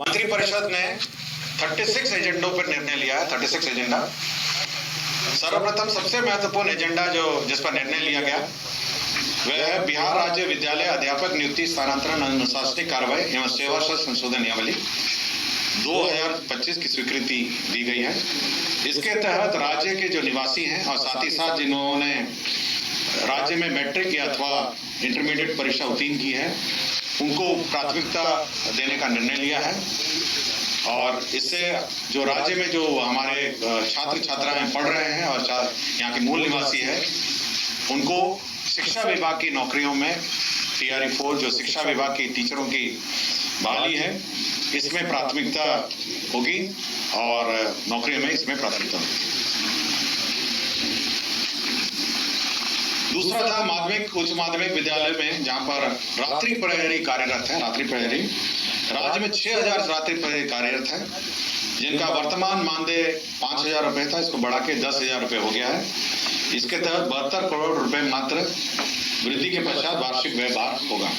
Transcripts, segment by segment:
मंत्रिपरिषद ने 36 एजेंडों पर निर्णय लिया है। 36 एजेंडा। सर्वप्रथम सबसे महत्वपूर्ण एजेंडा जिस पर निर्णय लिया गया वह है बिहार राज्य विद्यालय अध्यापक नियुक्ति स्थानांतरण अनुशासनिक कार्रवाई एवं सेवा शर्त संशोधन नियमावली 2025 की स्वीकृति दी गई है। इसके तहत राज्य के जो निवासी हैं और साथ ही साथ जिन्होंने राज्य में मैट्रिक या अथवा इंटरमीडिएट परीक्षा उत्तीर्ण की है उनको प्राथमिकता देने का निर्णय लिया है। और इससे जो राज्य में जो हमारे छात्र छात्राएं पढ़ रहे हैं और यहाँ के मूल निवासी है उनको शिक्षा विभाग की नौकरियों में TRE 4 जो शिक्षा विभाग की टीचरों की बहाली है इसमें प्राथमिकता होगी और नौकरियों में इसमें प्राथमिकता होगी। दूसरा था माध्यमिक उच्च माध्यमिक विद्यालय में जहां पर रात्रि प्रहरी कार्यरत है। रात्रि प्रहरी राज्य में 6000 रात्रि प्रहरी कार्यरत है जिनका वर्तमान मानदेय 5000 रुपए था, इसको बढ़ा के 10,000 रुपए हो गया है। इसके तहत 72 करोड़ रुपए मात्र वृद्धि के पश्चात वार्षिक व्यवहार होगा।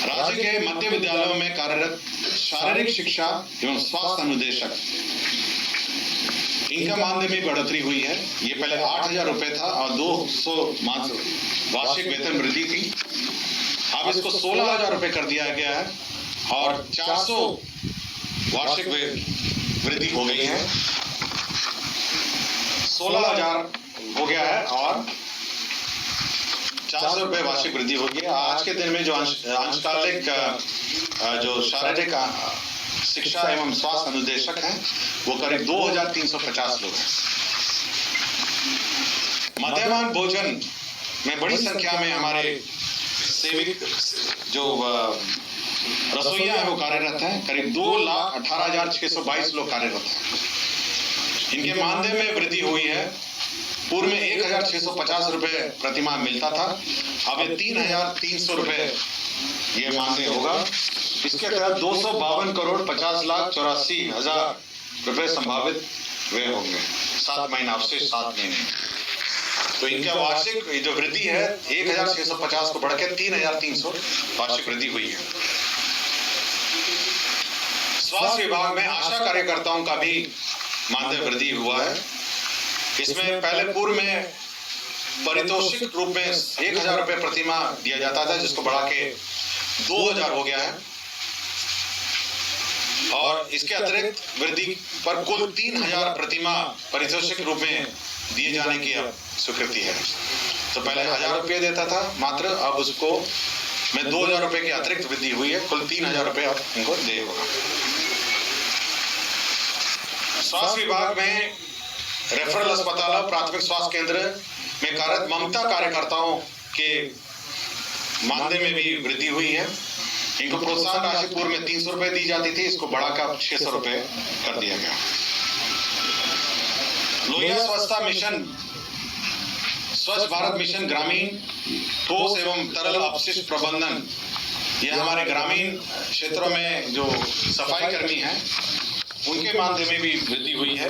राज्य के मध्य विद्यालयों में कार्यरत शारीरिक शिक्षा एवं स्वास्थ्य अनुदेशक इनका मानदेय में बढ़ोतरी हुई है। ये पहले 8,000 रुपए था और 200 वार्षिक वेतन वृद्धि थी। अब इसको 16,000 रुपए कर दिया गया है और 400 वार्षिक वृद्धि हो गई है। 16,000 हो गया है और 400 रुपए वार्षिक वृद्धि होगी। आज के दिन में जो अंशकालिक जो शारीरिक शिक्षा एवं स्वास्थ्य अनुदेशक हैं वो करीब 2,350 लोग हैं। मध्याह्न भोजन में बड़ी संख्या में हमारे सेविक जो रसोइया है वो कार्यरत हैं। करीब 2,18,622 लोग कार्यरत हैं। इनके मानदेय में वृद्धि हुई है। पूर्व में 1,650 रुपए प्रतिमाह मिलता था, अब ये 3,300 रुपए ये मानदेय होगा। इसके तहत 252 करोड़ 50 लाख 84 हजार रुपए संभावित व्यय होंगे 7 महीना से 7 महीने। तो इनका वार्षिक जो वृद्धि है 1,650 को बढ़ के 3,300 वार्षिक वृद्धि हुई है। स्वास्थ्य विभाग में आशा कार्यकर्ताओं का भी मानदेय वृद्धि हुआ है। इसमें पहले पूर्व में पारितोषिक रूप में 1,000 रुपए प्रतिमाह दिया जाता था जिसको बढ़ा के 2,000 हो गया है और इसके अतिरिक्त वृद्धि पर कुल 3,000 प्रतिमाह पारितोषिक रूप में दिए जाने की अब स्वीकृति है। तो पहले 1,000 रुपये देता था मात्र, अब उसको में 2,000 रुपए की अतिरिक्त वृद्धि हुई है। कुल 3,000 रुपए अब इनको दे होगा। स्वास्थ्य विभाग में रेफरल अस्पताल और प्राथमिक स्वास्थ्य केंद्र में कार्यरत ममता कार्यकर्ताओं के मानदेय में भी वृद्धि हुई है। इनको प्रोत्साहन राशि पूर्व में 300 रुपए दी जाती थी, इसको बढ़ाकर 600 रुपए कर दिया गया। लोहिया स्वच्छता मिशन स्वच्छ भारत मिशन ग्रामीण ठोस एवं तरल अपशिष्ट प्रबंधन, ये हमारे ग्रामीण क्षेत्रों में जो सफाई कर्मी हैं उनके मानदेय में भी वृद्धि हुई है।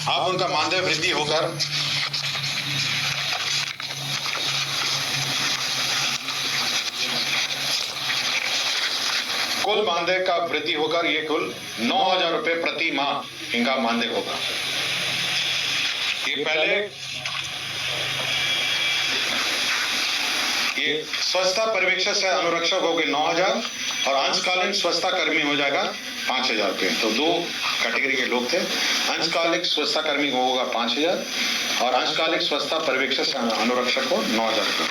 अब उनका मानदेय वृद्धि होकर कुल मानदेय का वृद्धि होकर ये कुल 9,000 रुपए प्रति माह इनका मानदेय होगा। ये पहले ये स्वच्छता पर्यवेक्षक से अनुरक्षक हो गए 9,000 और अंशकालीन स्वच्छता कर्मी हो जाएगा 5,000 रुपये। तो 2 कैटेगरी के लोग थे। अंशकालिक स्वच्छता कर्मी को होगा 5,000 और अंशकालिक स्वच्छता पर्यवेक्षक से अनुरक्षक को 9,000 रुपये।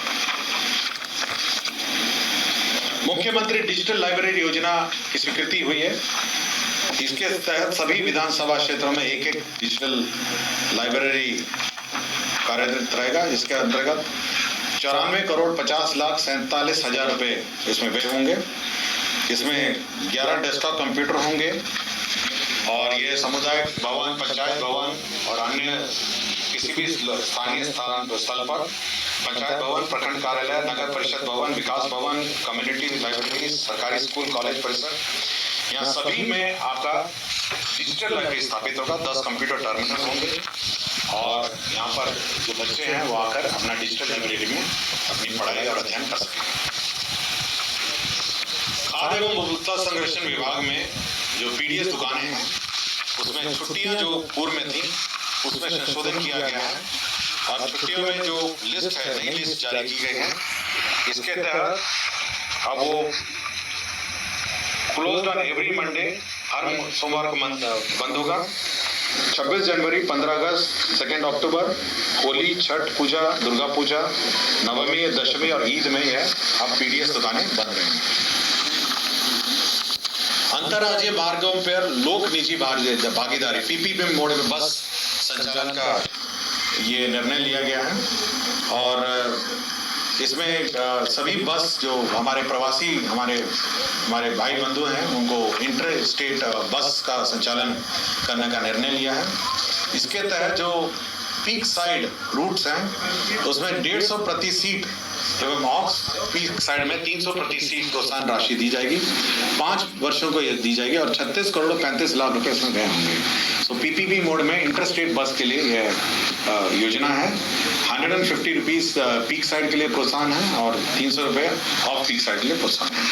मुख्यमंत्री डिजिटल लाइब्रेरी योजना की स्वीकृति हुई है। इसके तहत सभी विधानसभा क्षेत्रों में एक डिजिटल लाइब्रेरी कार्यरत रहेगा। इसके अंतर्गत 94 करोड़ 50 लाख 47 हजार रुपए इसमें व्यय होंगे। इसमें 11 डेस्कटॉप कंप्यूटर होंगे और ये सामुदायिक भवन, पंचायत भवन और अन्य किसी भी स्थानीय स्थल पर पंचायत भवन, प्रखंड कार्यालय, नगर परिषद भवन, विकास भवन, कम्युनिटी लाइब्रेरी, सरकारी स्कूल, कॉलेज परिसर, यहाँ सभी में आपका डिजिटल लाइब्रेरी स्थापित होगा। 10 कंप्यूटर टर्मिनल होंगे और यहाँ पर जो बच्चे हैं वो आकर अपना डिजिटल लाइब्रेरी में अपनी पढ़ाई और अध्ययन कर सकेंगे। खाद्य एवं उपभोक्ता संरक्षण विभाग में जो पीडीएस दुकानें हैं उसमें छुट्टियां जो पूर्व में थी उसमें संशोधन किया गया है और छुट्टियों में जो लिस्ट है, नई लिस्ट जारी की गई है। इसके तहत अब वो क्लोज ऑन एवरी मंडे, हर सोमवार को बंद होगा। 26 जनवरी, 15 अगस्त, 2 अक्टूबर, होली, छठ पूजा, दुर्गा पूजा, नवमी, दशमी और ईद में यह अब पीडीएस दुकानें बंद रहेंगी। अंतर्राज्यीय मार्गों पर लोक निजी भागीदारी पीपीपी मोड में बस संचालन का ये निर्णय लिया गया है और इसमें सभी बस जो हमारे प्रवासी हमारे भाई बंधु हैं उनको इंटर स्टेट बस का संचालन करने का निर्णय लिया है। इसके तहत जो पीक साइड रूट्स हैं उसमें 150 प्रति सीट एवं ऑक्स पीक साइड में 300 प्रति सीट प्रोत्साहन राशि दी जाएगी। 5 वर्षों को ये दी जाएगी और 36 करोड़ 35 लाख रुपए इसमें व्यय होंगे। तो पीपीपी मोड में इंटरस्टेट बस के लिए यह योजना है। 150 रुपीज पीक साइड के लिए प्रोत्साहन है और 300 रुपए ऑफ पीक साइड के लिए प्रोत्साहन है।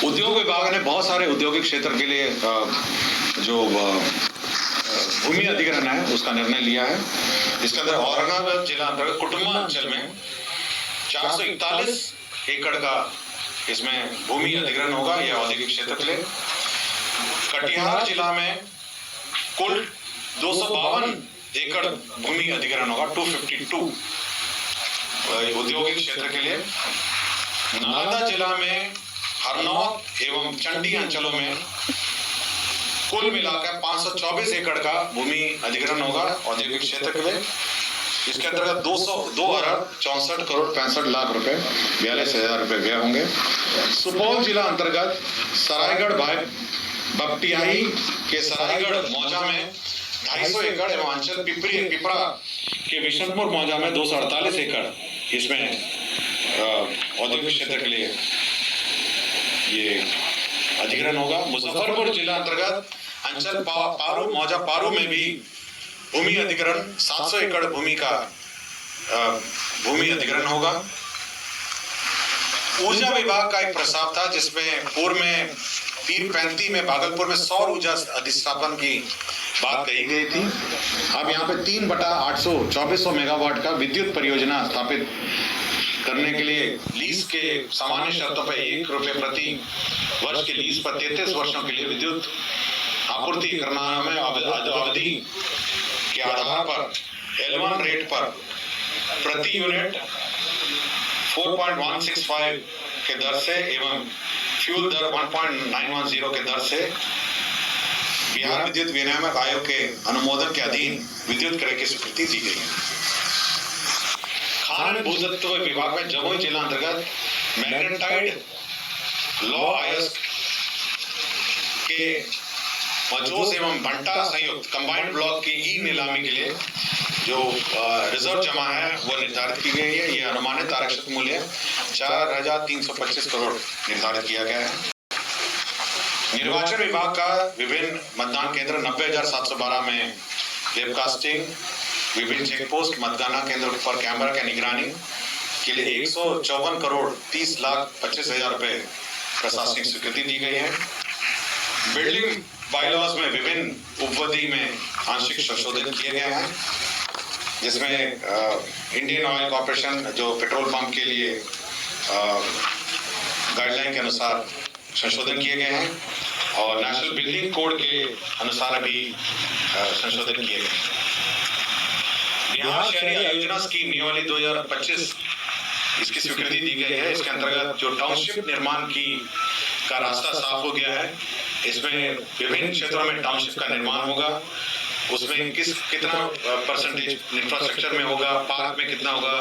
उद्योग विभाग ने बहुत सारे औद्योगिक क्षेत्र के लिए जो भूमि अधिग्रहण है उसका निर्णय लिया है। इसके अंदर औरंगाबाद जिला अंतर्गत कुटुंबा अंचल में 441 एकड़ का इसमें भूमि अधिग्रहण होगा, यह औद्योगिक क्षेत्र के लिए। कटिहार जिला में कुल 252 एकड़ भूमि अधिग्रहण होगा, 252 औद्योगिक क्षेत्र के लिए। नालंदा जिला में हरनौत एवं चंडी अंचलों में कुल मिलाकर 524 एकड़ का भूमि अधिग्रहण होगा औद्योगिक क्षेत्र के लिए। इसके अंतर्गत 2 अरब 64 करोड़ 65 लाख रुपए 42,000 रुपए व्यय होंगे। सुपौल जिला अंतर्गत सरायगढ़ बपटियाही के सरायगढ़ मौजा में 250 एकड़ एवं अंचल पिपरा के बिशनपुर मौजा में 248 एकड़ इसमें औद्योगिक क्षेत्र के लिए ये अधिग्रहण होगा। मुजफ्फरपुर जिला अंतर्गत अंचल पारू मौजा पारू में भी भूमि अधिग्रहण 700 एकड़ भूमि का भूमि अधिग्रहण होगा। ऊर्जा विभाग का एक प्रस्ताव था जिसमें पूर्व में पीर पैंती में भागलपुर में सौर ऊर्जा अधिस्थापन की बात कही गई थी। अब यहाँ पे 3/800 2400 मेगावाट का विद्युत परियोजना स्थापित करने के लिए लीज के सामान्य शर्तों पर ₹1 प्रति वर्ष के लीज पर 33 वर्षों के लिए विद्युत आपूर्ति करना में अवधि के आधार पर L1 रेट पर प्रति यूनिट 4.165 के दर से एवं फ्यूल दर 1.910 के दर से बिहार विद्युत विनियामक आयोग के अनुमोदन के अधीन विद्युत क्रय की स्वीकृति दी गई है। खान भूतत्व विभाग में जमुई जिला अंतर्गत मैग्नेटाइड लॉ आयस्क के मजोस एवं भंटा संयुक्त कंबाइंड ब्लॉक की ई नीलामी के लिए जो रिजर्व जमा है वो निर्धारित की गई है। यह अनुमानित आरक्षित मूल्य 4,325 करोड़ निर्धारित किया गया है। निर्वाचन विभाग का विभिन्न मतदान केंद्र 90,712 में वेबकास्टिंग, विभिन्न चेक पोस्ट, मतगणना केंद्र पर कैमरा की निगरानी के लिए 154 करोड़ 30 लाख 25,000 रुपए प्रशासनिक स्वीकृति दी गई है। बिल्डिंग बायलॉज में विभिन्न उपविधि में आंशिक संशोधन किए गए हैं जिसमें इंडियन ऑयल कॉर्पोरेशन जो पेट्रोल पंप के लिए गाइडलाइन के अनुसार संशोधन किए गए हैं और नेशनल बिल्डिंग कोड के अनुसार भी संशोधन किए गए हैं। बिहार शहरी योजना स्कीम नियमावली 2025 इसकी स्वीकृति दी गई है। इसके अंतर्गत जो टाउनशिप निर्माण का रास्ता साफ हो गया है। इसमें विभिन्न क्षेत्रों में टाउनशिप का निर्माण होगा। उसमें कितना परसेंटेज इंफ्रास्ट्रक्चर में होगा, पार्क में कितना होगा,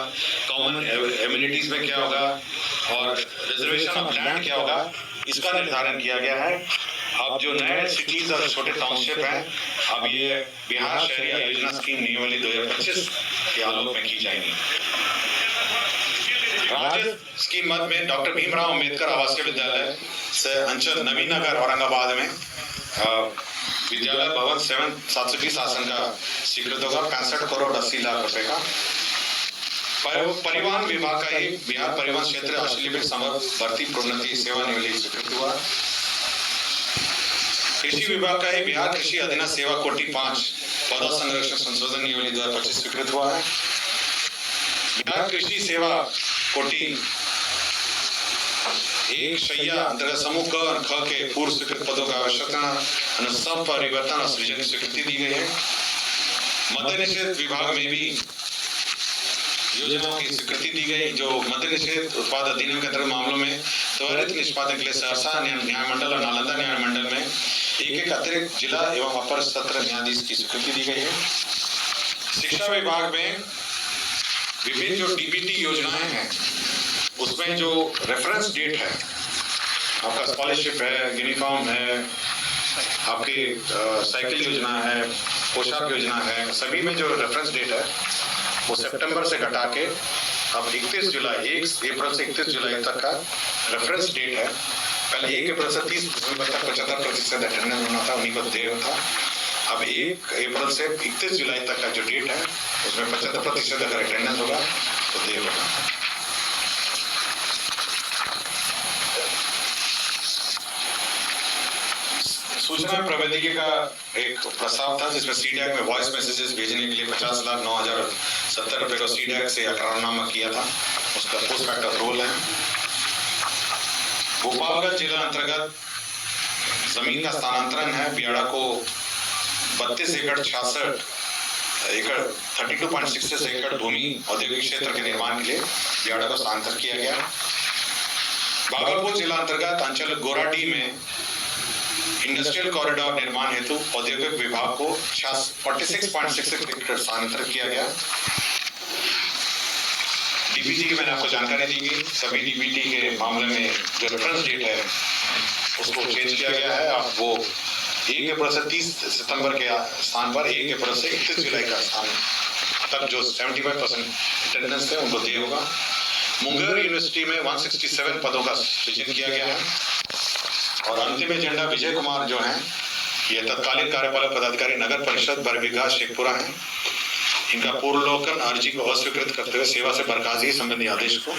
कॉमन एमिनिटीज में क्या होगा और रिजर्वेशन ऑफ लैंड क्या होगा, इसका निर्धारण किया गया है। अब जो नए सिटीज और छोटे टाउनशिप हैं, अब ये बिहार शहरी योजना स्कीम नियमावली 2025 के आलोक में की जाएगी। राज्य स्कीम मद में डॉक्टर भीमराव अंबेडकर आवासीय विद्यालय से अंचल नवीनगर औरंगाबाद में विद्यालय भवन 720 आसन का स्वीकृत होगा 65 करोड़ 80 लाख रुपए का। परिवहन विभाग का ही बिहार परिवहन क्षेत्र अश्लील भर्ती प्रोन्नति सेवानिवृत्ति स्वीकृत हुआ। कृषि विभाग का ही बिहार कृषि अधीनस्थ सेवा कोटि 5 पौधा संरक्षण संशोधन नियमावली 2025 स्वीकृत हुआ है। बिहार कृषि सेवा कोटि 1 शैया अंतर्गत समूह क और ख के पूर्व स्वीकृत पदों का आवश्यकता अनुसार परिवर्तन और सृजन की स्वीकृति दी गई है। मद्य निषेध विभाग में भी योजनाओं की स्वीकृति दी गई, जो मद्य निषेध उत्पाद अधिनियम के अंतर्गत मामलों में त्वरित निष्पादन के लिए सहरसा न्याय मंडल और नालंदा न्याय मंडल में एक अतिरिक्त जिला एवं अपर सत्र न्यायाधीश की स्वीकृति दी गई है। शिक्षा विभाग में विभिन्न जो डीबीटी योजनाएं हैं उसमें जो रेफरेंस डेट है, आपका स्कॉलरशिप है, यूनिफॉर्म है, आपकी साइकिल योजना है, पोशाक योजना है, सभी में जो रेफरेंस डेट है वो सितंबर से घटा के अब 31 जुलाई 1 अप्रैल से 31 जुलाई तक का रेफरेंस डेट है। पहले 1 अप्रैल से 30 दिसंबर तक 75% अटेंडेंस होना था, उन्हीं को देय था। अब 1 अप्रैल से 31 जुलाई तक का जो डेट है उसमें 75% अगर अटेंडेंस होगा तो देय होगा। सूचना प्रौद्योगिकी का एक प्रस्ताव था जिसमें सीडैक में वॉइस मैसेजेस भेजने के लिए 50,09,070 रुपए को सीडैक से करारनामा किया था, उसका पोस्ट फैक्ट अप्रूवल है। गोपालगंज जिला अंतर्गत जमीन का स्थानांतरण है। बियाड़ा को 32 एकड़ 66 एकड़ 32.66 एकड़ भूमि औद्योगिक क्षेत्र के निर्माण के लिए बियाड़ा को स्थानांतरित किया गया। भागलपुर जिला अंतर्गत अंचल गोराडी में इंडस्ट्रियल कॉरिडोर निर्माण हेतु औद्योगिक विभाग को 46.66 एकड़ स्थानांतरित किया गया। डीबीटी की मैंने आपको जानकारी दी गई, सभी डीबीटी के मामले में जो रेफरेंस डेट है उसको चेंज किया गया है। अब वो 1 अप्रैल से 30 सितंबर के स्थान पर 1 अप्रैल से 31 जुलाई का स्थान तक जो 75% अटेंडेंस थे उनको दिया होगा। मुंगेर यूनिवर्सिटी में 167 पदों का सृजन किया गया है। और अंतिम एजेंडा विजय कुमार जो हैं, ये तत्कालीन कार्यपालक पदाधिकारी नगर परिषद बरबीघा शेखपुरा हैं। इनका पूर्वलोकन अर्जी को अस्वीकृत करते हुए सेवा से बर्खास्तगी संबंधी आदेश को